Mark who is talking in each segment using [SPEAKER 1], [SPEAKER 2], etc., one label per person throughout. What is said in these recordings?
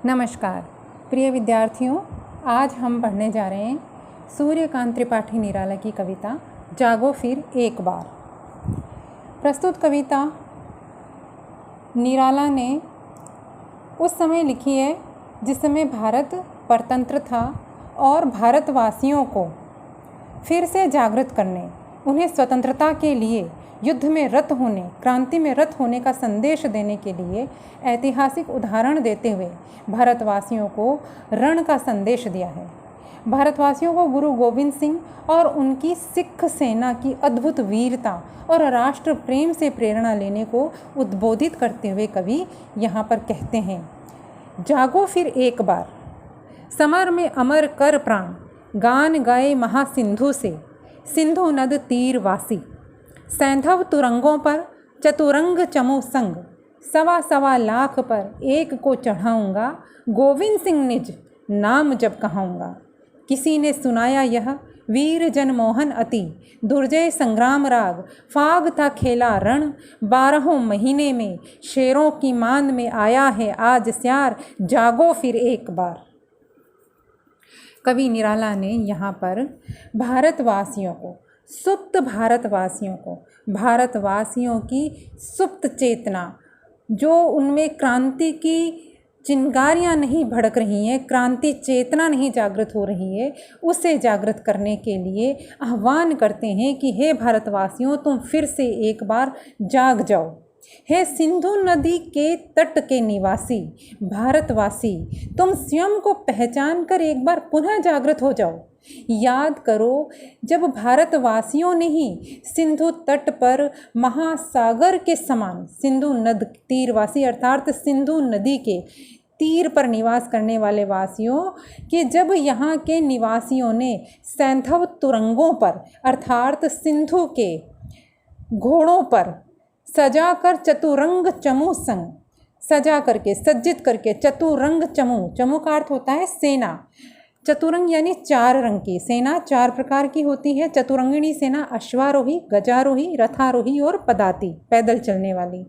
[SPEAKER 1] नमस्कार प्रिय विद्यार्थियों, आज हम पढ़ने जा रहे हैं सूर्यकांत त्रिपाठी निराला की कविता जागो फिर एक बार। प्रस्तुत कविता निराला ने उस समय लिखी है जिस समय भारत परतंत्र था और भारतवासियों को फिर से जागृत करने, उन्हें स्वतंत्रता के लिए युद्ध में रत होने, क्रांति में रत होने का संदेश देने के लिए ऐतिहासिक उदाहरण देते हुए भारतवासियों को रण का संदेश दिया है। भारतवासियों को गुरु गोविंद सिंह और उनकी सिख सेना की अद्भुत वीरता और राष्ट्र प्रेम से प्रेरणा लेने को उद्बोधित करते हुए कवि यहाँ पर कहते हैं, जागो फिर एक बार, समर में अमर कर प्राण, गान गाए महासिंधु से, सिंधु नद तीर वासी, सैंधव तुरंगों पर चतुरंग चमू संग, सवा सवा लाख पर एक को चढ़ाऊँगा, गोविंद सिंह निज नाम जब कहाऊँगा। किसी ने सुनाया यह वीर जनमोहन अति, दुर्जय संग्राम राग, फाग था खेला रण, 12 महीने में शेरों की मांद में आया है आज स्यार, जागो फिर एक बार। कवि निराला ने यहाँ पर भारतवासियों को, सुप्त भारतवासियों की सुप्त चेतना, जो उनमें क्रांति की चिंगारियाँ नहीं भड़क रही हैं, क्रांति चेतना नहीं जागृत हो रही है, उसे जागृत करने के लिए आह्वान करते हैं कि हे भारतवासियों, तुम फिर से एक बार जाग जाओ। हे सिंधु नदी के तट के निवासी भारतवासी, तुम स्वयं को पहचान कर एक बार पुनः जागृत हो जाओ। याद करो, जब भारतवासियों ने ही सिंधु तट पर महासागर के समान, सिंधु नद तीरवासी अर्थात सिंधु नदी के तीर पर निवास करने वाले वासियों कि जब यहाँ के निवासियों ने सैंधव तुरंगों पर अर्थात सिंधु के घोड़ों पर सजा कर चतुरंग चमू संग, सजा करके सज्जित करके चतुरंग चमू का अर्थ होता है सेना। चतुरंग यानी 4 रंग की सेना, 4 प्रकार की होती है। चतुरंगिणी सेना अश्वारोही, गजारोही, रथारोही और पदाती, पैदल चलने वाली।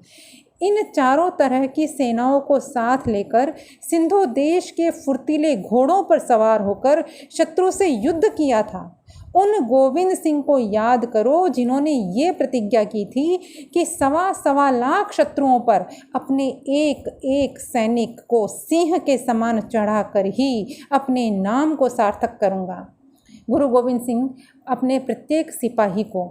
[SPEAKER 1] इन चारों तरह की सेनाओं को साथ लेकर सिंधु देश के फुर्तीले घोड़ों पर सवार होकर शत्रु से युद्ध किया था। उन गोविंद सिंह को याद करो जिन्होंने ये प्रतिज्ञा की थी कि सवा लाख शत्रुओं पर अपने एक एक सैनिक को सिंह के समान चढ़ाकर ही अपने नाम को सार्थक करूँगा। गुरु गोविंद सिंह अपने प्रत्येक सिपाही को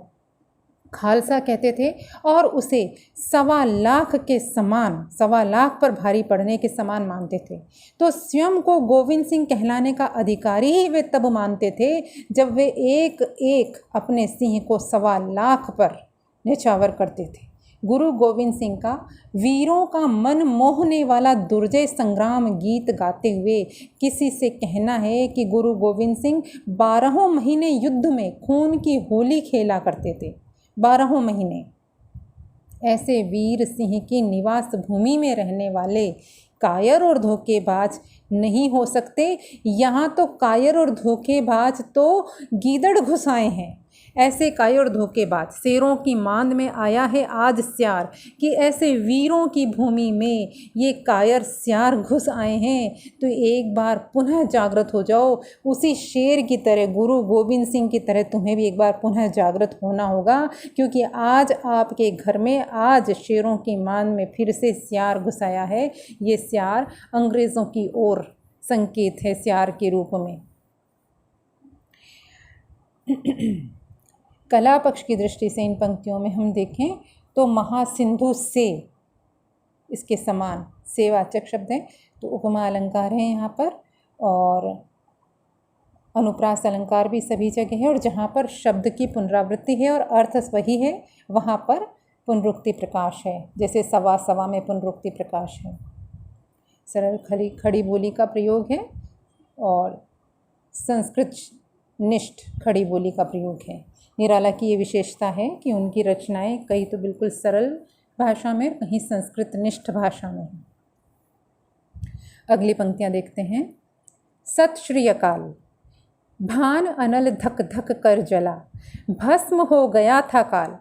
[SPEAKER 1] खालसा कहते थे और उसे 1.25 लाख के समान, 1.25 लाख पर भारी पड़ने के समान मानते थे। तो स्वयं को गोविंद सिंह कहलाने का अधिकारी ही वे तब मानते थे जब वे एक एक अपने सिंह को 1.25 लाख पर न्यौछावर करते थे। गुरु गोविंद सिंह का वीरों का मन मोहने वाला दुर्जय संग्राम गीत गाते हुए किसी से कहना है कि गुरु गोविंद सिंह 12 महीने युद्ध में खून की होली खेला करते थे। 12 महीने ऐसे वीर सिंह की निवास भूमि में रहने वाले कायर और धोखेबाज नहीं हो सकते। यहाँ तो कायर और धोखेबाज तो गीदड़ घुस आए हैं। ऐसे कायर और धोखेबाज शेरों की मांद में आया है आज स्यार, कि ऐसे वीरों की भूमि में ये कायर स्यार घुस आए हैं। तो एक बार पुनः जागृत हो जाओ, उसी शेर की तरह, गुरु गोविंद सिंह की तरह तुम्हें भी एक बार पुनः जागृत होना होगा, क्योंकि आज आपके घर में आज शेरों की मांद में फिर से स्यार घुस आया है। ये स्यार अंग्रेज़ों की ओर संकेत है स्यार के रूप में। कला पक्ष की दृष्टि से इन पंक्तियों में हम देखें तो महासिंधु से, इसके समान सेवाचक शब्द है, तो उपमा अलंकार है यहाँ पर और अनुप्रास अलंकार भी सभी जगह है। और जहाँ पर शब्द की पुनरावृत्ति है और अर्थ वही है, वहाँ पर पुनरुक्ति प्रकाश है। जैसे सवा सवा में पुनरुक्ति प्रकाश है। सरल खड़ी बोली का प्रयोग है और संस्कृत निष्ठ खड़ी बोली का प्रयोग है। निराला की ये विशेषता है कि उनकी रचनाएं कहीं तो बिल्कुल सरल भाषा में, कहीं संस्कृत निष्ठ भाषा में हैं। अगली पंक्तियां देखते हैं। सत श्री अकाल, भान अनल धक धक कर जला, भस्म हो गया था काल,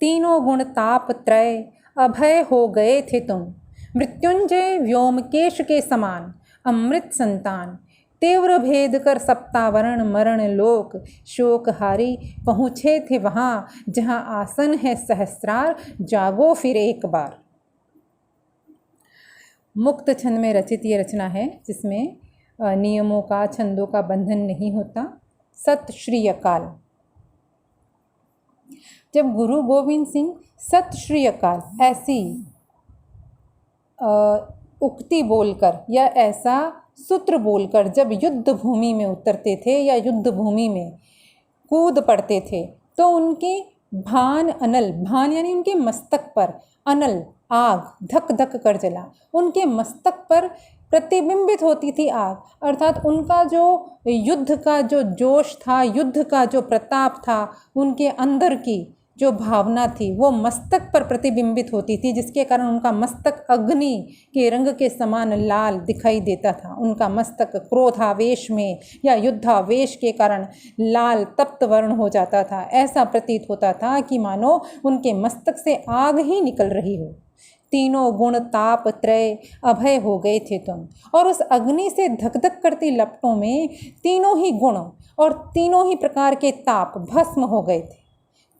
[SPEAKER 1] तीनों गुण ताप त्रय, अभय हो गए थे तुम, मृत्युंजय व्योमकेश के समान, अमृत संतान, तीव्र भेद कर सप्तावरण मरण लोक, शोकहारी पहुँचे थे वहाँ जहाँ आसन है सहस्रार, जागो फिर एक बार। मुक्त छंद में रचित ये रचना है जिसमें नियमों का, छंदों का बंधन नहीं होता। सत श्री अकाल। जब गुरु गोविंद सिंह सत श्री अकाल ऐसी उक्ति बोलकर या ऐसा सूत्र बोलकर जब युद्ध भूमि में उतरते थे या युद्ध भूमि में कूद पड़ते थे तो उनके भान अनल, भान यानी उनके मस्तक पर, अनल आग धक धक कर जला, उनके मस्तक पर प्रतिबिंबित होती थी आग, अर्थात उनका जो युद्ध का जो जोश था, युद्ध का जो प्रताप था, उनके अंदर की जो भावना थी वो मस्तक पर प्रतिबिंबित होती थी, जिसके कारण उनका मस्तक अग्नि के रंग के समान लाल दिखाई देता था। उनका मस्तक क्रोधावेश में या युद्धावेश के कारण लाल तप्त वर्ण हो जाता था। ऐसा प्रतीत होता था कि मानो उनके मस्तक से आग ही निकल रही हो। तीनों गुण ताप त्रय अभय हो गए थे तुम, और उस अग्नि से धक धक करती लपटों में तीनों ही गुण और तीनों ही प्रकार के ताप भस्म हो गए थे।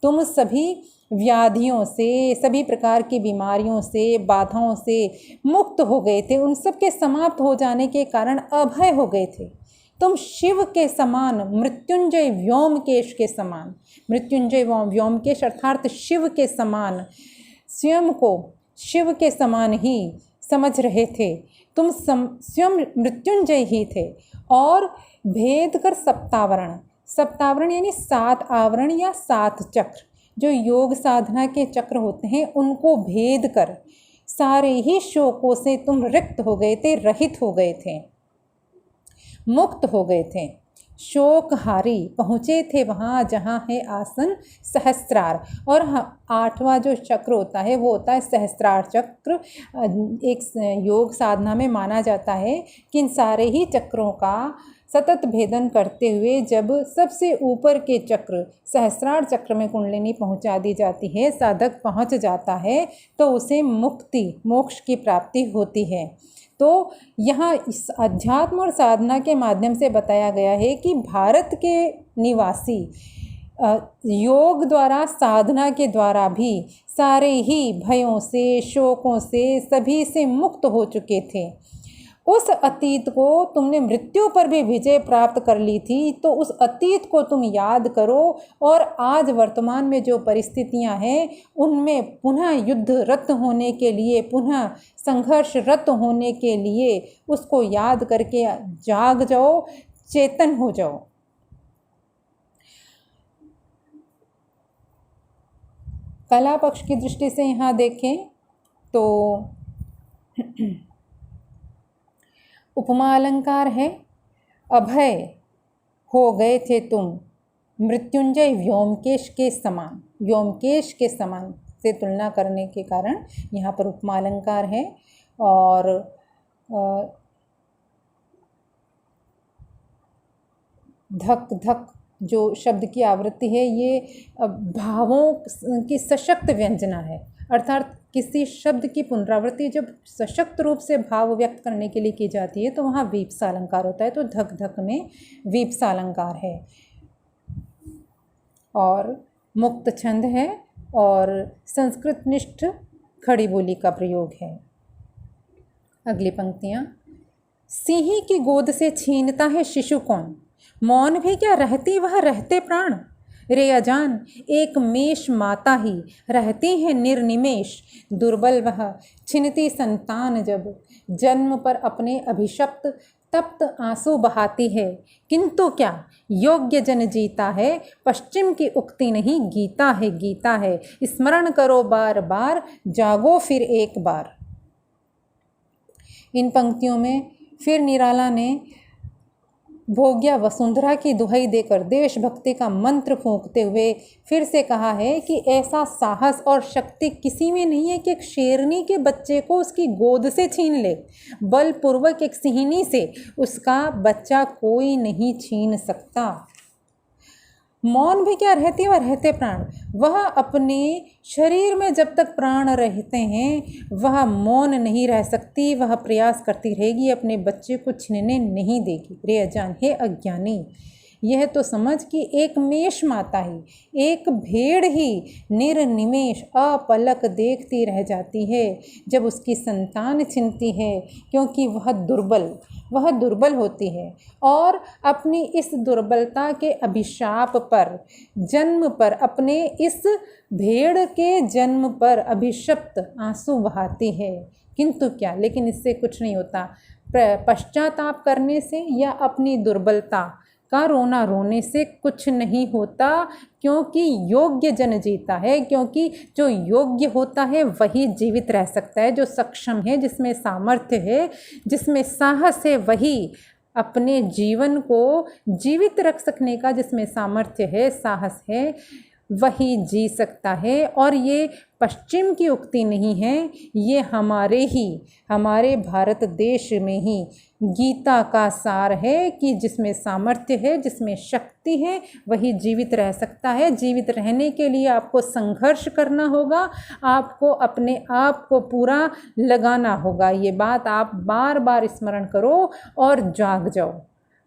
[SPEAKER 1] तुम सभी व्याधियों से, सभी प्रकार की बीमारियों से, बाधाओं से मुक्त हो गए थे। उन सब के समाप्त हो जाने के कारण अभय हो गए थे। तुम शिव के समान, मृत्युंजय व्योमकेश के समान, मृत्युंजय व्योमकेश अर्थात शिव के समान, स्वयं को शिव के समान ही समझ रहे थे। तुम स्वयं मृत्युंजय ही थे और भेद कर सप्तावरण, सप्तावरण यानी 7 आवरण या 7 चक्र, जो योग साधना के चक्र होते हैं, उनको भेद कर सारे ही शोकों से तुम रिक्त हो गए थे, रहित हो गए थे, मुक्त हो गए थे। शोकहारी पहुँचे थे वहाँ जहाँ है आसन सहस्रार। और 8वां जो चक्र होता है वो होता है सहस्रार चक्र। एक योग साधना में माना जाता है कि इन सारे ही चक्रों का सतत भेदन करते हुए जब सबसे ऊपर के चक्र सहस्रार चक्र में कुंडलिनी पहुंचा दी जाती है, साधक पहुंच जाता है, तो उसे मुक्ति, मोक्ष की प्राप्ति होती है। तो यहाँ इस अध्यात्म और साधना के माध्यम से बताया गया है कि भारत के निवासी योग द्वारा, साधना के द्वारा भी सारे ही भयों से, शोकों से, सभी से मुक्त हो चुके थे। उस अतीत को तुमने मृत्यु पर भी विजय प्राप्त कर ली थी, तो उस अतीत को तुम याद करो और आज वर्तमान में जो परिस्थितियां हैं उनमें पुनः युद्धरत होने के लिए, पुनः संघर्षरत होने के लिए उसको याद करके जाग जाओ, चेतन हो जाओ। कला पक्ष की दृष्टि से यहाँ देखें तो उपमा अलंकार है, अभय हो गए थे तुम मृत्युंजय व्योमकेश के समान, व्योमकेश के समान से तुलना करने के कारण यहाँ पर उपमा अलंकार है। और धक धक जो शब्द की आवृत्ति है ये भावों की सशक्त व्यंजना है, अर्थात किसी शब्द की पुनरावृत्ति जब सशक्त रूप से भाव व्यक्त करने के लिए की जाती है तो वहाँ वीप्सा अलंकार होता है। तो धक धक में वीप्सा अलंकार है और मुक्त छंद है और संस्कृत निष्ठ खड़ी बोली का प्रयोग है। अगली पंक्तियाँ। सिंही की गोद से छीनता है शिशु कौन, मौन भी क्या रहती वह रहते प्राण, रे अजान एक मेष माता ही रहती है निर्निमेष, दुर्बल वह छिनती संतान जब जन्म पर अपने अभिशप्त तप्त आंसू बहाती है, किंतु क्या योग्य जन जीता है, पश्चिम की उक्ति नहीं गीता है, गीता है, स्मरण करो बार बार, जागो फिर एक बार। इन पंक्तियों में फिर निराला ने भोग्या वसुंधरा की दुहाई देकर देशभक्ति का मंत्र फूंकते हुए फिर से कहा है कि ऐसा साहस और शक्ति किसी में नहीं है कि एक शेरनी के बच्चे को उसकी गोद से छीन ले, बलपूर्वक एक सिंहनी से उसका बच्चा कोई नहीं छीन सकता। मौन भी क्या रहती है, वह रहते प्राण। वह अपने शरीर में जब तक प्राण रहते हैं वह मौन नहीं रह सकती, वह प्रयास करती रहेगी, अपने बच्चे को छीनने नहीं देगी। रे अजान, हे अज्ञानी, यह तो समझ कि एक मेष माता ही, एक भेड़ ही निर्निमेष अपलक देखती रह जाती है जब उसकी संतान छिनती है, क्योंकि वह दुर्बल होती है और अपनी इस दुर्बलता के अभिशाप पर, जन्म पर, अपने इस भेड़ के जन्म पर अभिशप्त आंसू बहाती है। किंतु क्या, लेकिन इससे कुछ नहीं होता। पश्चाताप करने से या अपनी दुर्बलता का रोना रोने से कुछ नहीं होता, क्योंकि योग्य जन जीता है। क्योंकि जो योग्य होता है वही जीवित रह सकता है, जो सक्षम है, जिसमें सामर्थ्य है, जिसमें साहस है, वही अपने जीवन को जीवित रख सकने का जिसमें सामर्थ्य है, साहस है, वही जी सकता है। और ये पश्चिम की उक्ति नहीं है, ये हमारे भारत देश में ही गीता का सार है कि जिसमें सामर्थ्य है, जिसमें शक्ति है, वही जीवित रह सकता है। जीवित रहने के लिए आपको संघर्ष करना होगा, आपको अपने आप को पूरा लगाना होगा। ये बात आप बार बार स्मरण करो और जाग जाओ।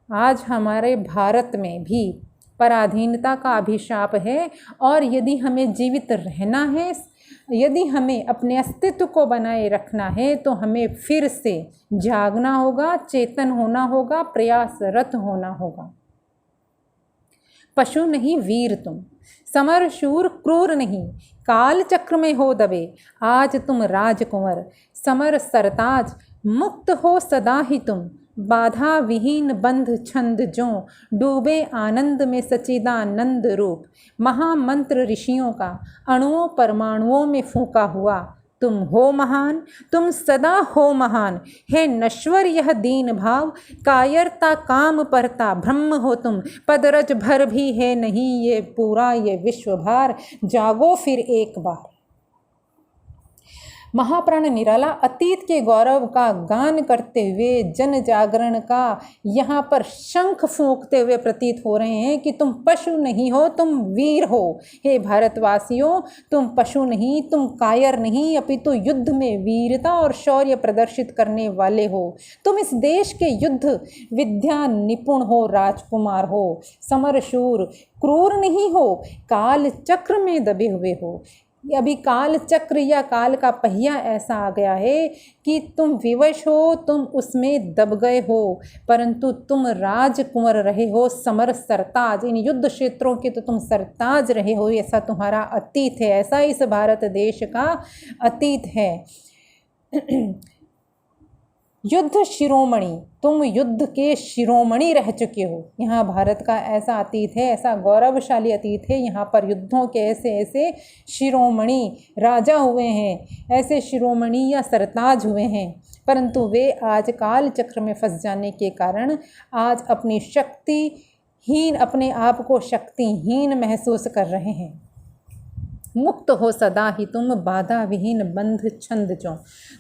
[SPEAKER 1] आज हमारे भारत में भी पराधीनता का अभिशाप है, और यदि हमें जीवित रहना है, यदि हमें अपने अस्तित्व को बनाए रखना है, तो हमें फिर से जागना होगा, चेतन होना होगा, प्रयासरत होना होगा। पशु नहीं वीर तुम, समर शूर क्रूर नहीं, काल चक्र में हो दबे आज तुम राजकुंवर, समर सरताज मुक्त हो सदा ही तुम, बाधा विहीन बंध छंद जो डूबे आनंद में सच्चिदानंद रूप, महामंत्र ऋषियों का अणुओं परमाणुओं में फूंका हुआ, तुम हो महान, तुम सदा हो महान, हे नश्वर यह दीन भाव, कायरता काम परता ब्रह्म हो तुम, पदरज भर भी है नहीं ये पूरा ये विश्व भार, जागो फिर एक बार। महाप्राण निराला अतीत के गौरव का गान करते हुए जन जागरण का यहाँ पर शंख फूंकते हुए प्रतीत हो रहे हैं कि तुम पशु नहीं हो, तुम वीर हो। हे भारतवासियों, तुम पशु नहीं, तुम कायर नहीं, अपितु युद्ध में वीरता और शौर्य प्रदर्शित करने वाले हो। तुम इस देश के युद्ध विद्या निपुण हो, राजकुमार हो, समरशूर क्रूर नहीं हो, काल चक्र में दबे हुए हो। अभी काल चक्र या काल का पहिया ऐसा आ गया है कि तुम विवश हो, तुम उसमें दब गए हो, परंतु तुम राजकुंवर रहे हो, समर सरताज, इन युद्ध क्षेत्रों के तो तुम सरताज रहे हो। ऐसा तुम्हारा अतीत है, ऐसा इस भारत देश का अतीत है। युद्ध शिरोमणि, तुम युद्ध के शिरोमणि रह चुके हो। यहाँ भारत का ऐसा अतीत है, ऐसा गौरवशाली अतीत है। यहाँ पर युद्धों के ऐसे ऐसे शिरोमणि राजा हुए हैं, ऐसे शिरोमणि या सरताज हुए हैं, परंतु वे आज काल चक्र में फंस जाने के कारण आज अपनी शक्तिहीन, अपने आप को शक्तिहीन महसूस कर रहे हैं। मुक्त हो सदा ही तुम, बाधा विहीन बंध छंद जो,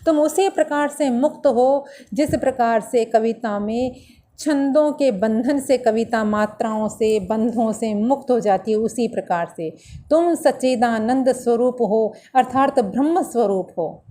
[SPEAKER 1] तुम उसी प्रकार से मुक्त हो जिस प्रकार से कविता में छंदों के बंधन से कविता मात्राओं से बंधों से मुक्त हो जाती है, उसी प्रकार से तुम सच्चिदानंद स्वरूप हो, अर्थात ब्रह्म स्वरूप हो।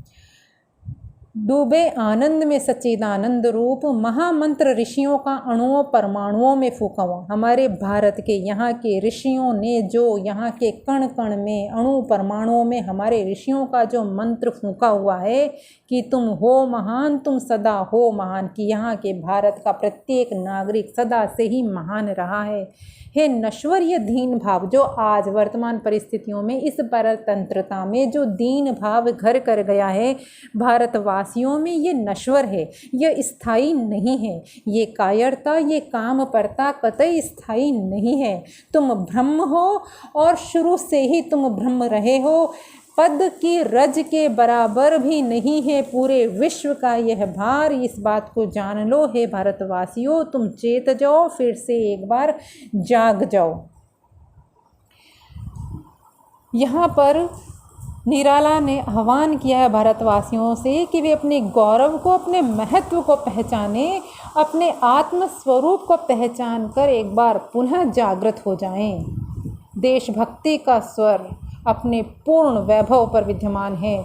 [SPEAKER 1] डूबे आनंद में सच्चिदानंद रूप, महामंत्र ऋषियों का अणुओं परमाणुओं में फूंका हुआ। हमारे भारत के यहाँ के ऋषियों ने जो यहाँ के कण कण में, अणु परमाणुओं में हमारे ऋषियों का जो मंत्र फूंका हुआ है कि तुम हो महान, तुम सदा हो महान, कि यहाँ के भारत का प्रत्येक नागरिक सदा से ही महान रहा है। हे नश्वर ये दीन भाव जो आज वर्तमान परिस्थितियों में इस परतंत्रता में जो दीन भाव घर कर गया है भारतवासियों में, ये नश्वर है, ये स्थायी नहीं है। ये कायरता, ये काम परता कतई स्थायी नहीं है। तुम ब्रह्म हो और शुरू से ही तुम ब्रह्म रहे हो। पद की रज के बराबर भी नहीं है पूरे विश्व का यह भार। इस बात को जान लो हे भारतवासियों, तुम चेत जाओ, फिर से एक बार जाग जाओ। यहाँ पर निराला ने आह्वान किया है भारतवासियों से कि वे अपने गौरव को, अपने महत्व को पहचाने, अपने आत्म स्वरूप को पहचान कर एक बार पुनः जागृत हो जाएं। देशभक्ति का स्वर अपने पूर्ण वैभव पर विद्यमान है।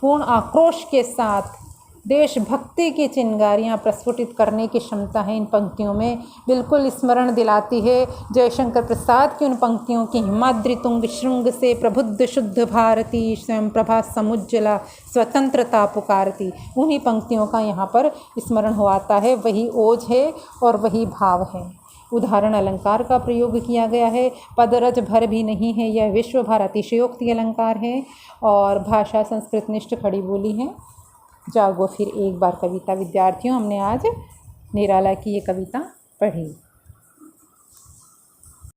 [SPEAKER 1] पूर्ण आक्रोश के साथ देशभक्ति की चिंगारियां प्रस्फुटित करने की क्षमता है इन पंक्तियों में। बिल्कुल स्मरण दिलाती है जयशंकर प्रसाद की उन पंक्तियों की, हिमाद्रि तुंग श्रृंग से प्रबुद्ध शुद्ध भारती स्वयं प्रभा समुज्ज्वला स्वतंत्रता पुकारती। उन्हीं पंक्तियों का यहाँ पर स्मरण हो आता है। वही ओज है और वही भाव है। उदाहरण अलंकार का प्रयोग किया गया है। पदरज भर भी नहीं है, यह विश्व भर अतिशयोक्ति अलंकार है और भाषा संस्कृतनिष्ठ खड़ी बोली है। जागो फिर एक बार कविता विद्यार्थियों, हमने आज निराला की ये कविता पढ़ी।